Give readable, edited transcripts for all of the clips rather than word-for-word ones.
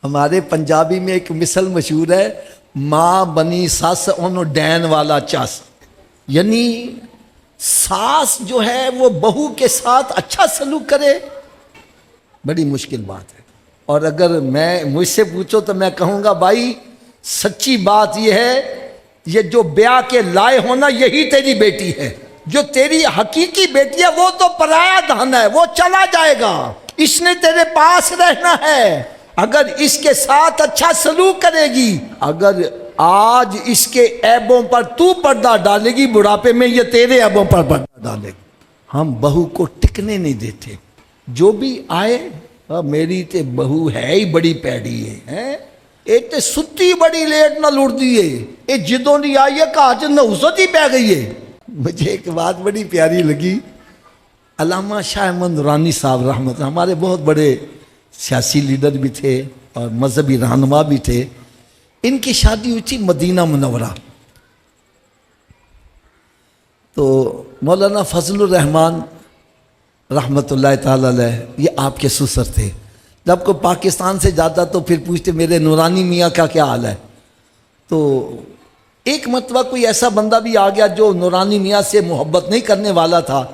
ہمارے پنجابی میں ایک مثل مشہور ہے، ماں بنی ساس انو ڈین والا چاس، یعنی ساس جو ہے وہ بہو کے ساتھ اچھا سلوک کرے، بڑی مشکل بات ہے۔ اور اگر مجھ سے پوچھو تو میں کہوں گا بھائی سچی بات یہ ہے، یہ جو بیاہ کے لائے ہونا یہی تیری بیٹی ہے، جو تیری حقیقی بیٹی ہے وہ تو پرایا دھن ہے، وہ چلا جائے گا، اس نے تیرے پاس رہنا ہے۔ اگر اس کے ساتھ اچھا سلوک کرے گی، اگر آج اس کے عیبوں پر تو پردہ ڈالے گی، بڑھاپے میں یہ تیرے عیبوں پر پردہ ڈالے گی۔ ہم بہو کو ٹکنے نہیں دیتے، جو بھی آئے میری تے بہو ہے ہی بڑی پیڑی ہے، ایک تے ستی بڑی لیٹ نہ لڑ دیئے، ایک جدوں نہیں آئی ہے کہ آج نوزت ہی پہ گئی ہے۔ مجھے ایک بات بڑی پیاری لگی، علامہ شاہ احمد نورانی صاحب رحمت اللہ، ہمارے بہت بڑے سیاسی لیڈر بھی تھے اور مذہبی رہنما بھی تھے، ان کی شادی ہوئی تھی مدینہ منورہ۔ تو مولانا فضل الرحمان رحمت اللہ تعالی علیہ یہ آپ کے سسر تھے، جب کوئی پاکستان سے جاتا تو پھر پوچھتے میرے نورانی میاں کا کیا حال ہے۔ تو ایک مرتبہ کوئی ایسا بندہ بھی آ گیا جو نورانی میاں سے محبت نہیں کرنے والا تھا،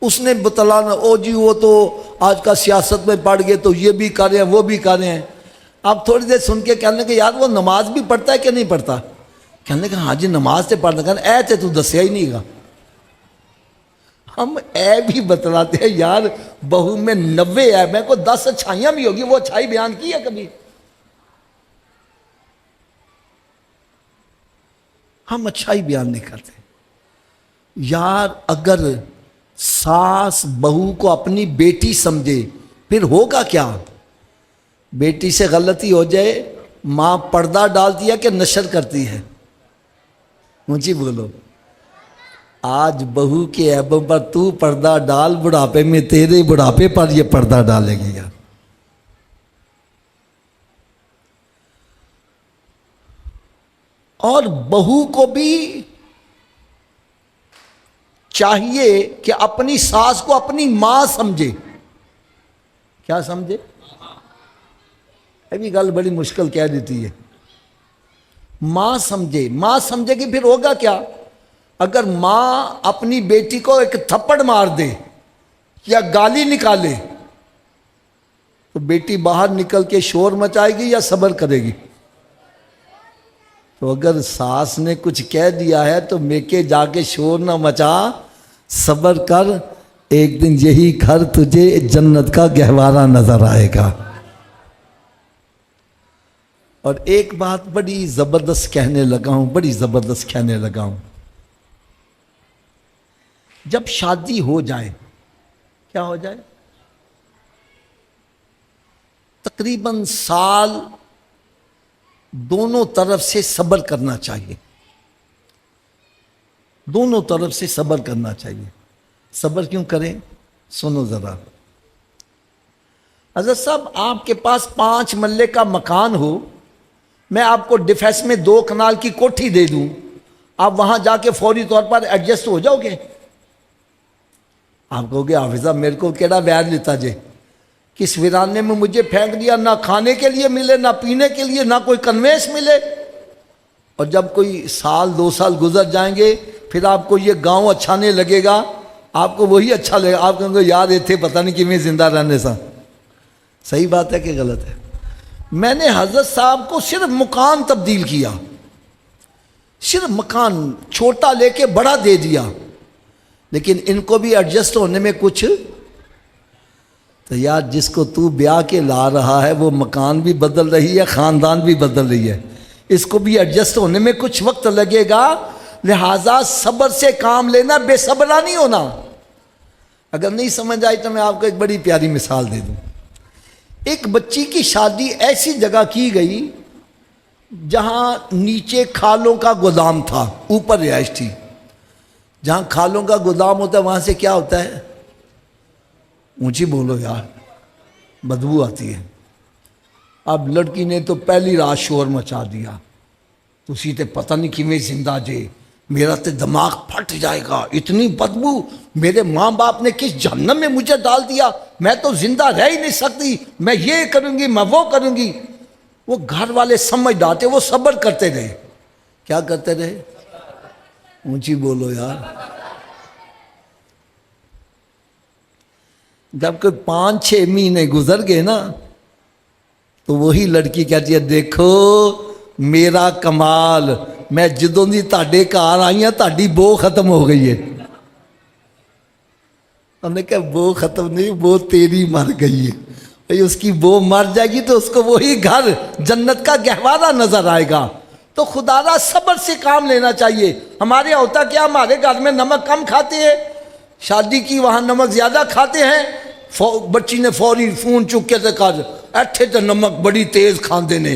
اس نے بتلانا او جی وہ تو آج کا سیاست میں پڑ گئے تو یہ بھی کر رہے ہیں وہ بھی کر رہے ہیں۔ آپ تھوڑی دیر سن کے کہنے کہ یار وہ نماز بھی پڑھتا ہے کہ نہیں پڑھتا؟ کہنے کہ ہاں جی نماز سے پڑھنا، کہنے اے تے تو دسیا ہی نہیں گا۔ ہم اے بھی بتلاتے ہیں یار بہو میں 90 ہے، میں کو 10 اچھائیاں بھی ہوگی، وہ اچھائی بیان کی ہے کبھی؟ ہم اچھائی بیان نہیں کرتے۔ یار اگر ساس بہو کو اپنی بیٹی سمجھے پھر ہوگا کیا؟ بیٹی سے غلطی ہو جائے، ماں پردہ ڈالتی ہے کہ نشر کرتی ہے؟ مجھے بولو، آج بہو کے عیبوں پر تو پردہ ڈال، بڑھاپے میں تیرے بڑھاپے پر یہ پردہ ڈالے گی یار۔ اور بہو کو بھی چاہیے کہ اپنی ساس کو اپنی ماں سمجھے۔ کیا سمجھے؟ ابھی گل بڑی مشکل کہہ دیتی ہے، ماں سمجھے۔ ماں سمجھے کہ پھر ہوگا کیا؟ اگر ماں اپنی بیٹی کو ایک تھپڑ مار دے یا گالی نکالے تو بیٹی باہر نکل کے شور مچائے گی یا صبر کرے گی؟ تو اگر ساس نے کچھ کہہ دیا ہے تو میکے جا کے شور نہ مچا، صبر کر، ایک دن یہی گھر تجھے جنت کا گہوارہ نظر آئے گا۔ اور ایک بات بڑی زبردست کہنے لگا ہوں، بڑی زبردست کہنے لگا ہوں، جب شادی ہو جائے، کیا ہو جائے؟ تقریباً سال دونوں طرف سے صبر کرنا چاہیے، دونوں طرف سے صبر کرنا چاہیے۔ صبر کیوں کریں؟ سنو ذرا، حضرت صاحب آپ کے پاس 5 مرلے کا مکان ہو، میں آپ کو ڈیفیس میں 2 کنال کی کوٹھی دے دوں، آپ وہاں جا کے فوری طور پر ایڈجسٹ ہو جاؤ گے؟ آپ کہو گے حافظ صاحب میرے کو کیڑا ویر لیتا جے، کس ویرانے میں مجھے پھینک دیا، نہ کھانے کے لیے ملے، نہ پینے کے لیے، نہ کوئی کنوینس ملے۔ اور جب کوئی سال 2 سال گزر جائیں گے پھر آپ کو یہ گاؤں اچھا نہیں لگے گا، آپ کو وہی اچھا لگے گا، آپ کہیں گے یار اتنے پتہ نہیں کہ میں زندہ رہنے سا۔ صحیح بات ہے کہ غلط ہے؟ میں نے حضرت صاحب کو صرف مکان تبدیل کیا، صرف مکان چھوٹا لے کے بڑا دے دیا، لیکن ان کو بھی ایڈجسٹ ہونے میں کچھ تو یار جس کو تو بیاہ کے لا رہا ہے وہ مکان بھی بدل رہی ہے، خاندان بھی بدل رہی ہے، اس کو بھی ایڈجسٹ ہونے میں کچھ وقت لگے گا، لہٰذا صبر سے کام لینا، بے صبرا نہیں ہونا۔ اگر نہیں سمجھ آئی تو میں آپ کو ایک بڑی پیاری مثال دے دوں۔ ایک بچی کی شادی ایسی جگہ کی گئی جہاں نیچے کھالوں کا گودام تھا، اوپر رہائش تھی۔ جہاں کھالوں کا گودام ہوتا ہے وہاں سے کیا ہوتا ہے؟ اونچی بولو یار، بدبو آتی ہے۔ اب لڑکی نے تو پہلی رات شور مچا دیا، تسی تے پتہ نہیں کیویں زندہ جے، میرا تے دماغ پھٹ جائے گا، اتنی بدبو، میرے ماں باپ نے کس جہنم میں مجھے ڈال دیا، میں تو زندہ رہ ہی نہیں سکتی، میں یہ کروں گی، میں وہ کروں گی۔ وہ گھر والے سمجھدار تھے، وہ صبر کرتے رہے. کیا کرتے رہے؟ اونچی بولو یار. جب کوئی 5-6 مہینے گزر گئے نا تو وہی لڑکی کہتی ہے دیکھو میرا کمال، میں جدوں دی تاڈے گھر آئی ہوں تاڈی بو ختم ہو گئی ہے. ہم نے کہا بو ختم نہیں، بو تیری مر گئی ہے. اس کی بو مر جائے گی تو اس کو وہی گھر جنت کا گہوارہ نظر آئے گا. تو خدا را صبر سے کام لینا چاہیے. ہمارے یہاں ہوتا کیا، ہمارے گھر میں نمک کم کھاتے ہیں، شادی کی وہاں نمک زیادہ کھاتے ہیں. بچی نے فوری فون چک کے کہا ایتھے تو نمک بڑی تیز کھاندے نے،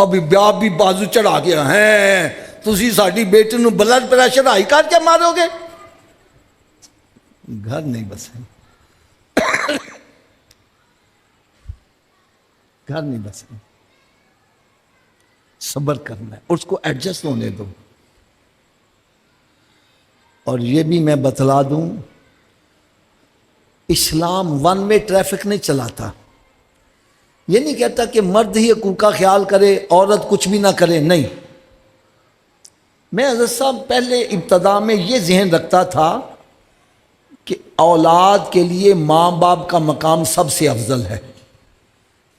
ابھی بیاہ بھی بازو چڑھا گیا ہیں، تسی ساڈی بیٹی نو بلڈ پریشر ہائی کر کے مارو گے. گھر نہیں بسے، گھر نہیں بسے. صبر کرنا ہے، اس کو ایڈجسٹ ہونے دو. اور یہ بھی میں بتلا دوں، اسلام ون وے ٹریفک نہیں چلاتا. یہ نہیں کہتا کہ مرد ہی حقوق کا خیال کرے عورت کچھ بھی نہ کرے، نہیں. میں حضرت صاحب پہلے ابتدا میں یہ ذہن رکھتا تھا کہ اولاد کے لیے ماں باپ کا مقام سب سے افضل ہے.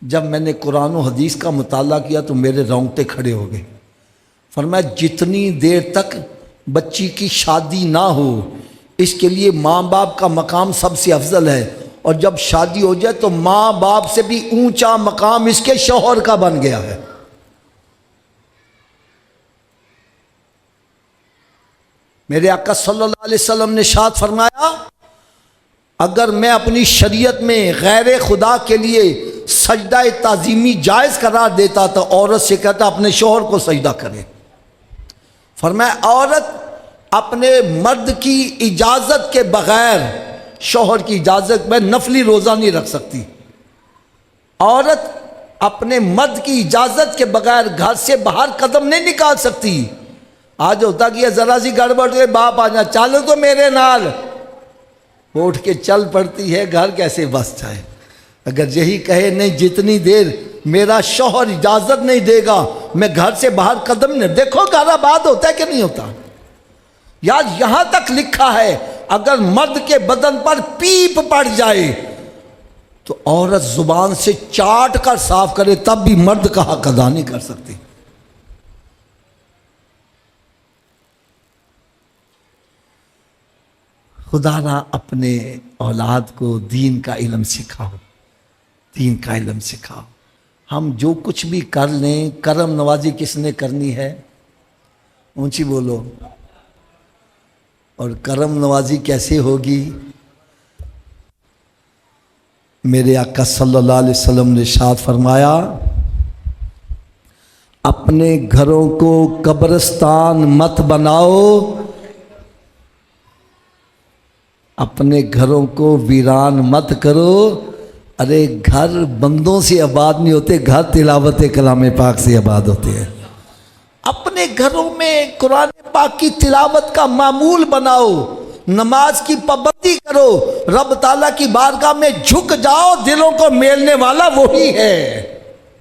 جب میں نے قرآن و حدیث کا مطالعہ کیا تو میرے رونگٹے کھڑے ہو گئے. فرمایا جتنی دیر تک بچی کی شادی نہ ہو اس کے لیے ماں باپ کا مقام سب سے افضل ہے، اور جب شادی ہو جائے تو ماں باپ سے بھی اونچا مقام اس کے شوہر کا بن گیا ہے. میرے آقا صلی اللہ علیہ وسلم نے ارشاد فرمایا اگر میں اپنی شریعت میں غیر خدا کے لیے سجدہ تعظیمی جائز قرار دیتا تو عورت سے کہتا اپنے شوہر کو سجدہ کرے. فرمایا عورت اپنے مرد کی اجازت کے بغیر، شوہر کی اجازت میں نفلی روزہ نہیں رکھ سکتی. عورت اپنے مرد کی اجازت کے بغیر گھر سے باہر قدم نہیں نکال سکتی. آج ہوتا کہ ذرا سی گڑبڑ کے باپ آ جائے چل تو میرے نال، اٹھ کے چل پڑتی ہے، گھر کیسے بس جائے. اگر یہی کہے نہیں جتنی دیر میرا شوہر اجازت نہیں دے گا میں گھر سے باہر قدم نہیں، دیکھو گھر آباد ہوتا ہے کہ نہیں ہوتا. یار یہاں تک لکھا ہے اگر مرد کے بدن پر پیپ پڑ جائے تو عورت زبان سے چاٹ کر صاف کرے تب بھی مرد کا حق ادا نہیں کر سکتی. خدا نہ اپنے اولاد کو دین کا علم سکھاؤ، دین کا علم سکھاؤ. ہم جو کچھ بھی کر لیں کرم نوازی کس نے کرنی ہے؟ اونچی بولو. اور کرم نوازی کیسے ہوگی؟ میرے آقا صلی اللہ علیہ وسلم نے ارشاد فرمایا اپنے گھروں کو قبرستان مت بناؤ، اپنے گھروں کو ویران مت کرو. ارے گھر بندوں سے آباد نہیں ہوتے، گھر تلاوت کلام پاک سے آباد ہوتے ہیں. اپنے گھروں میں قرآن پاک کی تلاوت کا معمول بناؤ، نماز کی پابندی کرو، رب تعالیٰ کی بارگاہ میں جھک جاؤ، دلوں کو میلنے والا وہی ہے.